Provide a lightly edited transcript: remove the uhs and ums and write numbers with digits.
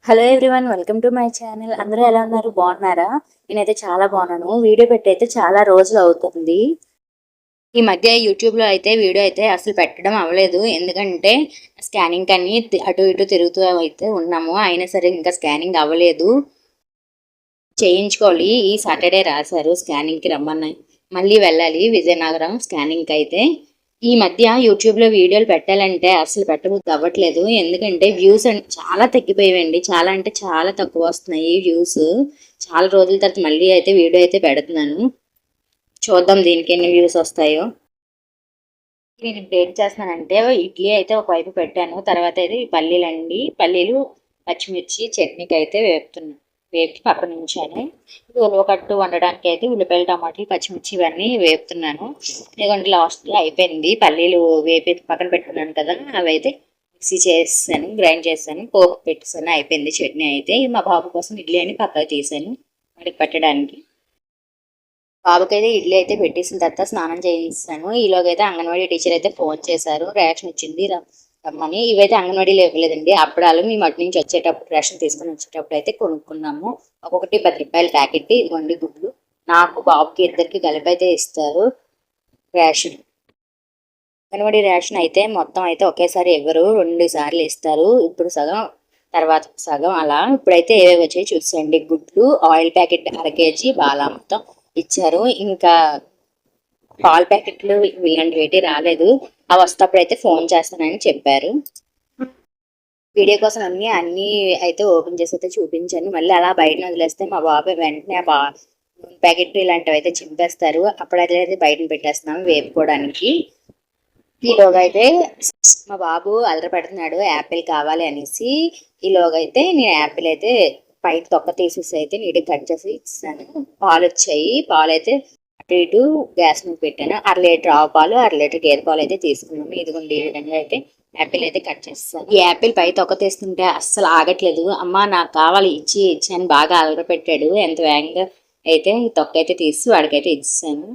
Hello everyone, welcome to my channel. అందరూ ఎలా ఉన్నారు? బాగున్నారా? నేనైతే చాలా బాగున్నాను. వీడియో పెట్టి అయితే చాలా రోజులు అవుతుంది. ఈ మధ్య యూట్యూబ్లో అయితే వీడియో అయితే అసలు పెట్టడం అవ్వలేదు. ఎందుకంటే స్కానింగ్ అని అటు ఇటు తిరుగుతూ అయితే ఉన్నాము. అయినా సరే ఇంకా స్కానింగ్ అవ్వలేదు. చేయించుకోవాలి. ఈ సాటర్డే రాశారు స్కానింగ్కి రమ్మని. మళ్ళీ వెళ్ళాలి విజయనగరం స్కానింగ్కి అయితే. ఈ మధ్య యూట్యూబ్లో వీడియోలు పెట్టాలంటే అసలు పెట్టబుద్ధి అవ్వట్లేదు. ఎందుకంటే వ్యూస్ చాలా తగ్గిపోయాయండి. చాలా అంటే చాలా తక్కువ వస్తున్నాయి వ్యూస్. చాలా రోజుల తర్వాత మళ్ళీ అయితే వీడియో అయితే పెడుతున్నాను. చూద్దాం దీనికి ఎన్ని వ్యూస్ వస్తాయో. నేను ఇప్పుడు ఏం చేస్తున్నానంటే ఇడ్లీ అయితే ఒకవైపు పెట్టాను. తర్వాత అయితే పల్లీలండి, పల్లీలు పచ్చిమిర్చి చట్నీకి అయితే వేపుతున్నాను. వేపి పక్కన ఉంచాను. ఉలవకట్టు వండడానికి అయితే ఉల్లిపాయలు, టమాటాలు, పచ్చిమిర్చి ఇవన్నీ వేపుతున్నాను. ఎందుకంటే లాస్ట్లో అయిపోయింది. పల్లీలు వేపి పక్కన పెట్టుకున్నాను కదా, అవి అయితే మిక్సీ చేసాను, గ్రైండ్ చేశాను, పోపు పెట్టేసాను. అయిపోయింది చట్నీ అయితే. మా బాబు కోసం ఇడ్లీ అని పక్కకు తీసాను వాడికి పెట్టడానికి. బాబుకైతే ఇడ్లీ అయితే పెట్టేసిన తర్వాత స్నానం చేయిస్తాను. ఈలోగైతే అంగన్వాడీ టీచర్ అయితే ఫోన్ చేశారు, రేషన్ వచ్చింది రమ్మని. ఇవైతే అంగన్వాడీలో ఇవ్వలేదండి, అప్పుడాలు మేము అటు నుంచి వచ్చేటప్పుడు రేషన్ తీసుకుని వచ్చేటప్పుడు అయితే కొనుక్కున్నాము. ఒక్కొక్కటి 10 రూపాయల ప్యాకెట్. ఇదిగోండి గుడ్లు. నాకు బాబుకి ఇద్దరికి కలిపి అయితే ఇస్తారు రేషన్. అంగన్వాడీ రేషన్ అయితే మొత్తం అయితే ఒకేసారి ఇవ్వరు, 2 సార్లు ఇస్తారు. ఇప్పుడు సగం, తర్వాత సగం అలా. ఇప్పుడైతే ఏవేవి వచ్చాయి చూసేయండి. గుడ్లు, ఆయిల్ ప్యాకెట్ 1/2 కేజీ, బాలా మొత్తం ఇచ్చారు. ఇంకా పాల ప్యాకెట్లు ఇలాంటివి రాలేదు. అవి వస్తేప్పుడు అయితే ఫోన్ చేస్తానని చెప్పారు. వీడియో కోసం అన్ని అయితే ఓపెన్ చేసి అయితే చూపించాను. మళ్ళీ అలా బయట వదిలేస్తే మా బాబాయ్ వెంటనే ప్యాకెట్లు ఇలాంటివి అయితే చింపేస్తారు. అప్పుడైతే బయటను పెట్టేస్తున్నాము వేపుకోవడానికి. ఈలోగా అయితే మా బాబు అల్లరి పెడుతున్నాడు, యాపిల్ కావాలి అనేసి. ఈలోగా అయితే నేను యాపిల్ అయితే పైన తొక్క తీసేసి అయితే నీట్గా కట్ చేసి ఇస్తాను. పాలు వచ్చాయి. పాలు అయితే అటు ఇటు గ్యాస్ మీద పెట్టాను. 1/2 లీటర్ ఆవు పాలు, 1/2 లీటర్ గేదె పాలు అయితే తీసుకున్నాము. ఇదిగోండి ఈ విధంగా అయితే యాపిల్ అయితే కట్ చేస్తాను. ఈ యాపిల్ పై తొక్క తీస్తుంటే అస్సలు ఆగట్లేదు. అమ్మ నాకు కావాలి, ఇచ్చి అని బాగా అల్లరి పెట్టాడు. ఎంత వేగంగా అయితే ఈ తొక్క అయితే తీసి వాడికైతే ఇచ్చాను.